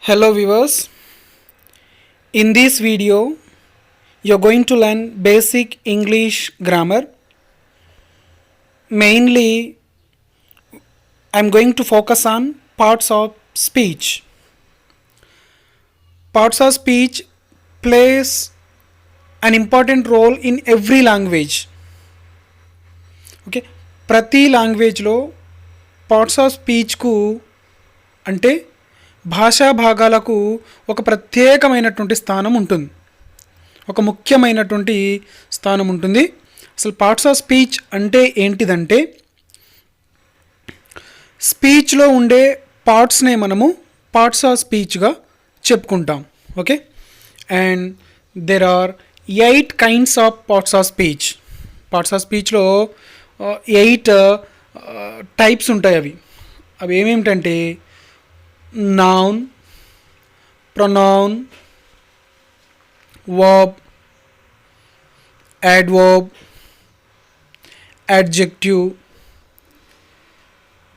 Hello viewers, in this video you are going to learn basic English grammar. Mainly I am going to focus on parts of speech. Parts of speech plays an important role in every language. Okay, ప్రతి లాంగ్వేజ్లో parts of స్పీచ్కు అంటే భాషా భాగాలకు ఒక ప్రత్యేకమైనటువంటి స్థానం ఉంటుంది, ఒక ముఖ్యమైనటువంటి స్థానం ఉంటుంది. అసలు పార్ట్స్ ఆఫ్ స్పీచ్ అంటే ఏంటిదంటే స్పీచ్లో ఉండే పార్ట్స్నే మనము పార్ట్స్ ఆఫ్ స్పీచ్గా చెప్పుకుంటాం. Okay, and there are 8 kinds of parts of speech. Parts of స్పీచ్లో 8 టైప్స్ ఉంటాయి. అవి ఏమేమిటంటే noun, pronoun, verb, adverb, adjective,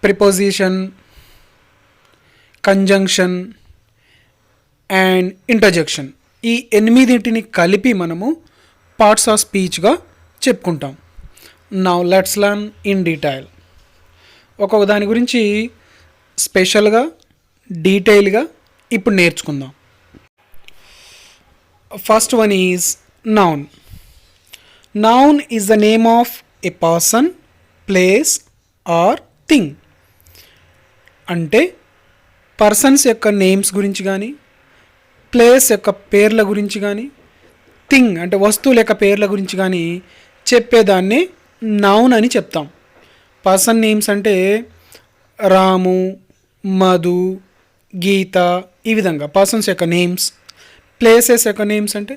preposition, conjunction and interjection. ఈ 8టిని కలిపి మనము పార్ట్స్ ఆఫ్ స్పీచ్గా చెప్పుకుంటాం. Now let's learn in detail. ఒక్కొక్క దాని గురించి స్పెషల్గా డీటెయిల్గా ఇప్పుడు నేర్చుకుందాం. First one is noun. Noun is the name of a person, place or thing. అంటే పర్సన్స్ యొక్క నేమ్స్ గురించి కానీ, ప్లేస్ యొక్క పేర్ల గురించి కానీ, థింగ్ అంటే వస్తువుల యొక్క పేర్ల గురించి కానీ చెప్పేదాన్ని నౌన్ అని చెప్తాం. పర్సన్ నేమ్స్ అంటే రాము, మధు, గీత, ఈ విధంగా పర్సన్స్ యొక్క నేమ్స్. ప్లేసెస్ యొక్క నేమ్స్ అంటే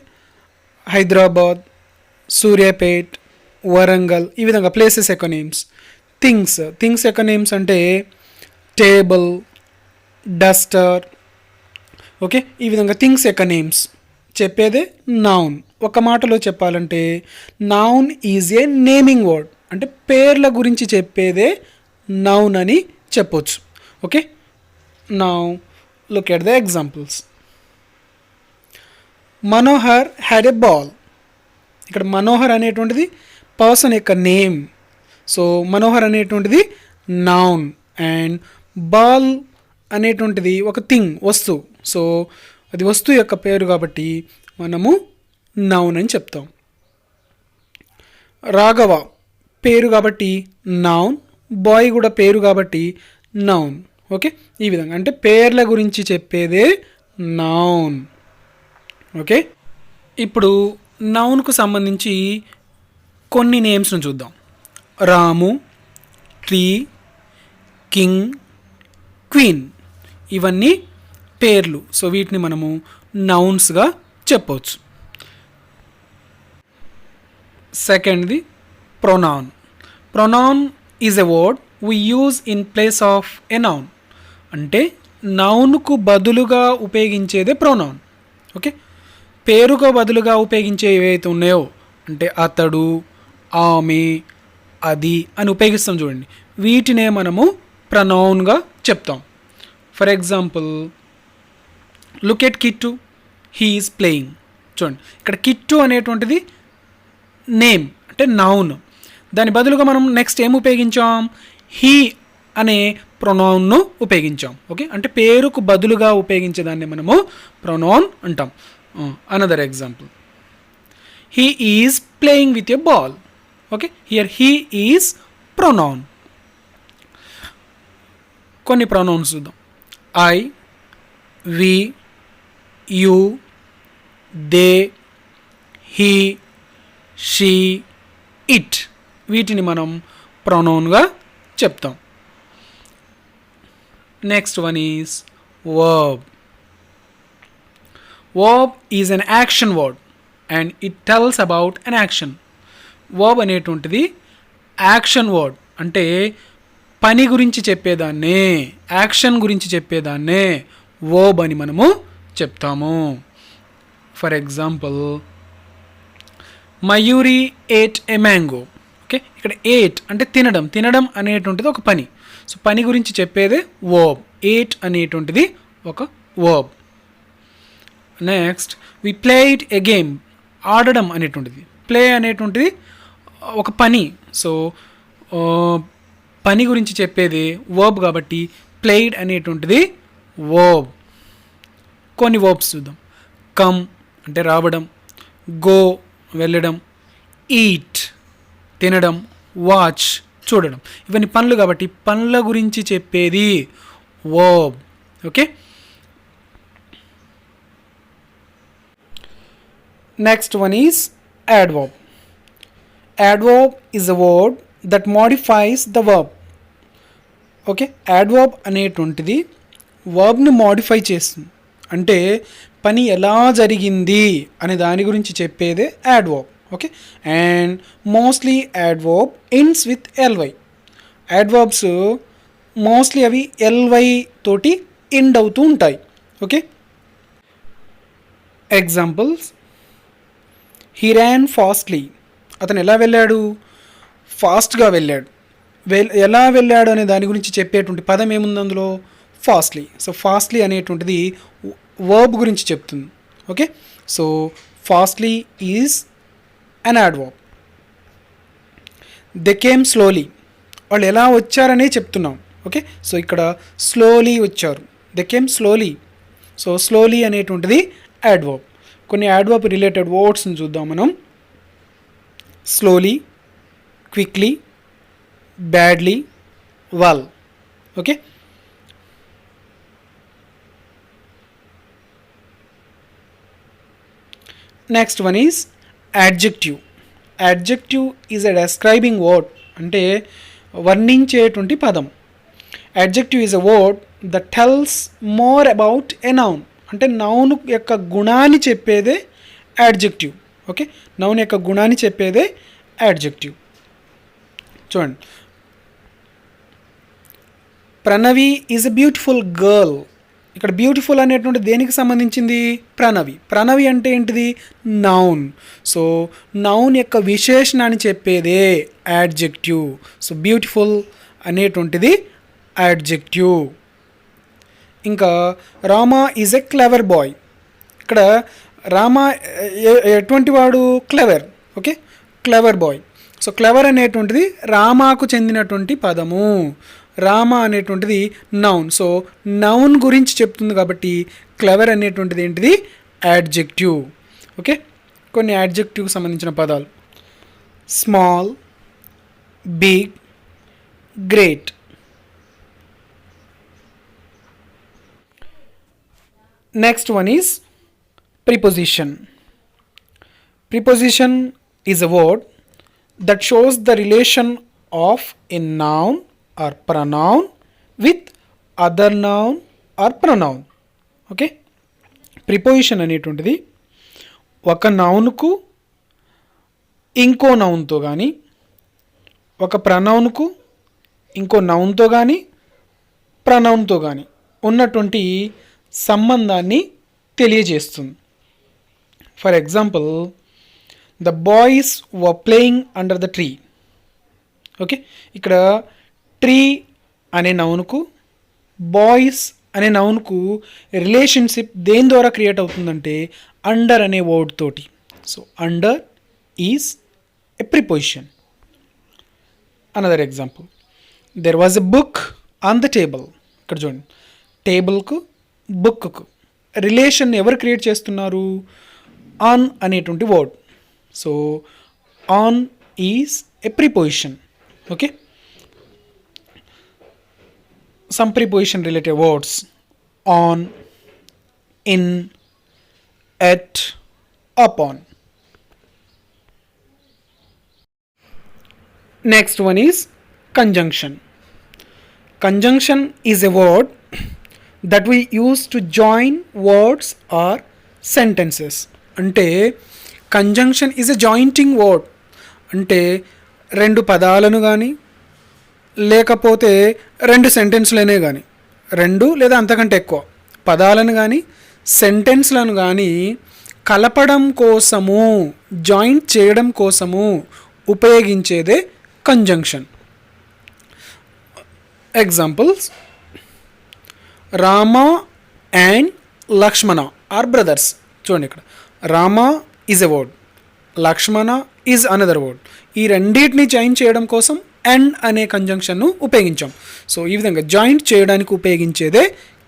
హైదరాబాద్, సూర్యాపేట్, వరంగల్, ఈ విధంగా ప్లేసెస్ యొక్క నేమ్స్. థింగ్స్ యొక్క నేమ్స్ అంటే టేబుల్, డస్టర్. ఓకే, ఈ విధంగా థింగ్స్ యొక్క నేమ్స్ చెప్పేదే నౌన్. ఒక మాటలో చెప్పాలంటే noun is a naming word, అంటే పేర్ల గురించి చెప్పేదే నౌన్ అని చెప్పొచ్చు. Okay, now look at the examples. Manohar had a ball. ఇక్కడ మనోహర్ అనేటువంటిది పర్సన్ యొక్క నేమ్, సో మనోహర్ అనేటువంటిది నౌన్. అండ్ బాల్ అనేటువంటిది ఒక థింగ్, వస్తువు, సో అది వస్తువు యొక్క పేరు కాబట్టి మనము నౌన్ అని చెప్తాం. రాఘవ పేరు కాబట్టి నౌన్, బాయ్ కూడా పేరు కాబట్టి నౌన్. ఓకే, ఈ విధంగా అంటే పేర్ల గురించి చెప్పేదే నౌన్. ఓకే, ఇప్పుడు నౌన్కు సంబంధించి కొన్ని నేమ్స్ను చూద్దాం. రాము, ట్రీ, కింగ్, క్వీన్, ఇవన్నీ పేర్లు. సో వీటిని మనము నౌన్స్గా చెప్పవచ్చు. సెకండ్ది pronoun. Pronoun is a word we use in place of a noun. అంటే నౌన్కు బదులుగా ఉపయోగించేదే ప్రొనౌన్. ఓకే, పేరుకు బదులుగా ఉపయోగించే ఏవైతే ఉన్నాయో అంటే అతడు, ఆమె, అది అని ఉపయోగిస్తాం చూడండి, వీటినే మనము ప్రొనౌన్గా చెప్తాం. For example look at Kittu, he is playing. చూడండి, ఇక్కడ కిట్టు అనేటువంటిది నేమ్ అంటే నౌన్, దాని బదులుగా మనం నెక్స్ట్ ఏం ఉపయోగించాం, హీ అనే ప్రొనౌన్ను ఉపయోగించాం. ఓకే, అంటే పేరుకు బదులుగా ఉపయోగించేదాన్ని మనము ప్రొనౌన్ అంటాం. Another example, he is playing with a ball. Okay, here he is pronoun. కొన్ని ప్రొనౌన్స్ చూద్దాం. I, we, you, they, he, she, it, వీటిని మనం ప్రొనౌన్గా చెప్తాం. Next one is verb. Verb is an action word and it tells about an action. Verb అనేటువంటిది action word, అంటే పని గురించి చెప్పేదాన్నే, యాక్షన్ గురించి చెప్పేదాన్నే వర్బ్ అని మనము చెప్తాము. For example Mayuri ate a mango. Okay, ఇక్కడ ఏట్ అంటే తినడం అనేటువంటిది ఒక పని, సో పని గురించి చెప్పేదే వర్బ్. ఏట్ అనేటువంటిది ఒక verb. Next we played a game. ఆడడం అనేటువంటిది, ప్లే అనేటువంటిది ఒక పని. సో పని గురించి చెప్పేది వర్బ్ కాబట్టి ప్లేడ్ అనేటువంటిది వర్బ్. కొన్ని వర్బ్స్ చూద్దాం. కమ్ అంటే రావడం, గో వెళ్ళడం, ఈట్ తినడం, వాచ్ చూడడం. ఇవన్నీ పనులు కాబట్టి పనుల గురించి చెప్పేది verb. Okay, next one is adverb. Adverb is a word that modifies the verb. Okay, adverb అనేటువంటిది వర్బ్ని మాడిఫై చేస్తుంది. అంటే పని ఎలా జరిగింది అనే దాని గురించి చెప్పేదే adverb. Okay, and mostly adverb ends with ly. adverbs mostly అవి ly తోటి ఎండ్ అవుతూ ఉంటాయి. Okay, examples: he Ryan fastly. అతను ఎలా వెళ్ళాడు? ఫాస్ట్గా వెళ్ళాడు. ఎలా వెళ్ళాడు అనే దాని గురించి చెప్పేటువంటి పదం ఏముంది అందులో? ఫాస్ట్లీ. సో ఫాస్ట్లీ అనేటువంటిది వర్బ్ గురించి చెప్తుంది. Okay, so fastly is an adverb. They came slowly. వాళ్ళు ఎలా వచ్చారనే చెప్తున్నాం. ఓకే, సో ఇక్కడ స్లోలీ వచ్చారు, they came slowly. So slowly అనేటువంటిది యాడ్వర్బ్. కొన్ని యాడ్వర్బ్ రిలేటెడ్ వర్డ్స్ని చూద్దాం మనం. Slowly, quickly, badly, well. Okay, next one is adjective. Adjective is a describing word, అంటే వర్ణించేటువంటి పదం. Adjective is a word that tells more about a noun. అంటే noun యొక్క గుణాన్ని చెప్పేదే యాడ్జెక్టివ్. ఓకే, నౌన్ యొక్క గుణాన్ని చెప్పేదే యాడ్జెక్టివ్. చూడండి, Pranavi is a beautiful girl. ఇక్కడ బ్యూటిఫుల్ అనేటువంటి దేనికి సంబంధించింది? ప్రణవి. ప్రణవి అంటే ఏంటిది? నౌన్. సో నౌన్ యొక్క విశేషణాన్ని చెప్పేదే యాడ్జెక్టివ్. సో బ్యూటిఫుల్ అనేటువంటిది యాడ్జెక్టివ్. ఇంకా Rama is a clever boy. ఇక్కడ రామా ఎటువంటి వాడు? Clever. Okay, clever boy. So clever అనేటువంటిది రామాకు చెందినటువంటి పదము. రామ అనేటువంటిది నౌన్. సో నౌన్ గురించి చెప్తుంది కాబట్టి క్లెవర్ అనేటువంటిది ఏంటిది? యాడ్జెక్టివ్. ఓకే, కొన్ని యాడ్జెక్టివ్కి సంబంధించిన పదాలు: small, big, great. Next one is preposition. Preposition is a word that shows the relation of a noun or pronoun with other noun or pronoun. Okay, preposition అనేటువంటిది ఒక నౌన్కు ఇంకో నౌన్తో కానీ, ఒక ప్రనౌన్కు ఇంకో నౌన్తో కానీ, ప్రనౌన్తో కానీ ఉన్నటువంటి సంబంధాన్ని తెలియజేస్తుంది. For example, the boys were playing under the tree. Okay, ఇక్కడ ట్రీ అనే నౌన్కు, బాయ్స్ అనే నౌన్కు రిలేషన్షిప్ దేని ద్వారా క్రియేట్ అవుతుందంటే అండర్ అనే వర్డ్ తోటి. So under is a preposition. Another example, there was a book on the table. ఇక్కడ చూడండి, టేబుల్కు బుక్కు రిలేషన్ ఎవరు క్రియేట్ చేస్తున్నారు? ఆన్ అనేటువంటి word. So on is a preposition. Okay, some preposition related words: on, in, at, upon. Next one is conjunction. Conjunction is a word that we use to join words or sentences. అంటే conjunction is a jointing word. అంటే రెండు పదాలను కానీ, లేకపోతే రెండు సెంటెన్స్లనే కానీ, రెండు లేదా అంతకంటే ఎక్కువ పదాలను కానీ సెంటెన్స్లను కానీ కలపడం కోసము, జాయింట్ చేయడం కోసము ఉపయోగించేదే conjunction. Examples: Rama and Lakshmana are brothers. చూడండి ఇక్కడ Rama is a word, Lakshmana is another word. ఈ రెండింటిని జాయిన్ చేయడం కోసం అండ్ అనే కంజంక్షన్ను ఉపయోగించాం. సో ఈ విధంగా జాయింట్ చేయడానికి ఉపయోగించేదే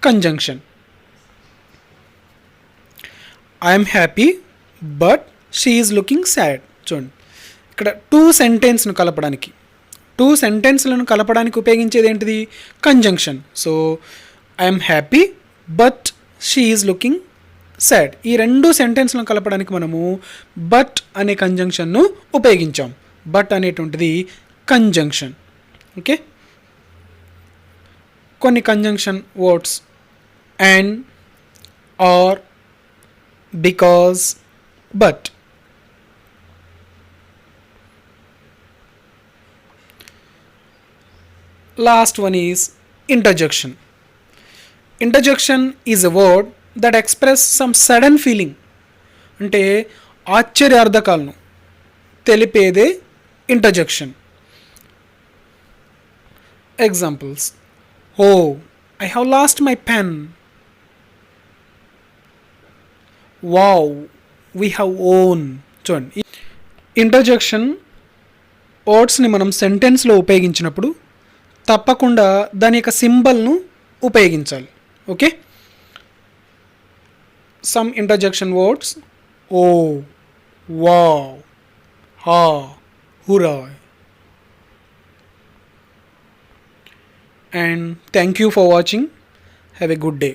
conjunction. I'm happy but she is looking sad. చూడండి ఇక్కడ టూ సెంటెన్స్లను కలపడానికి ఉపయోగించేది ఏంటిది? Conjunction. So I'm happy but she is looking sad. ఈ రెండు సెంటెన్స్లను కలపడానికి మనము బట్ అనే కంజంక్షన్ను ఉపయోగించాం. బట్ అనేటువంటిది కంజంక్షన్. ఓకే, కొన్ని conjunction words and, or, because, but. Last one is interjection. Interjection is a word that express some sudden feeling. అంటే ఆశ్చర్యార్థకాలను తెలిపేదే interjection. Examples: oh I have lost my pen. Wow we have won. చూడండి, interjection వర్డ్స్ని మనం సెంటెన్స్లో ఉపయోగించినప్పుడు తప్పకుండా దాని యొక్క సింబల్ను ఉపయోగించాలి. Okay, some interjection words: oh, wow, ha, hurrah. And thank you for watching. Have a good day.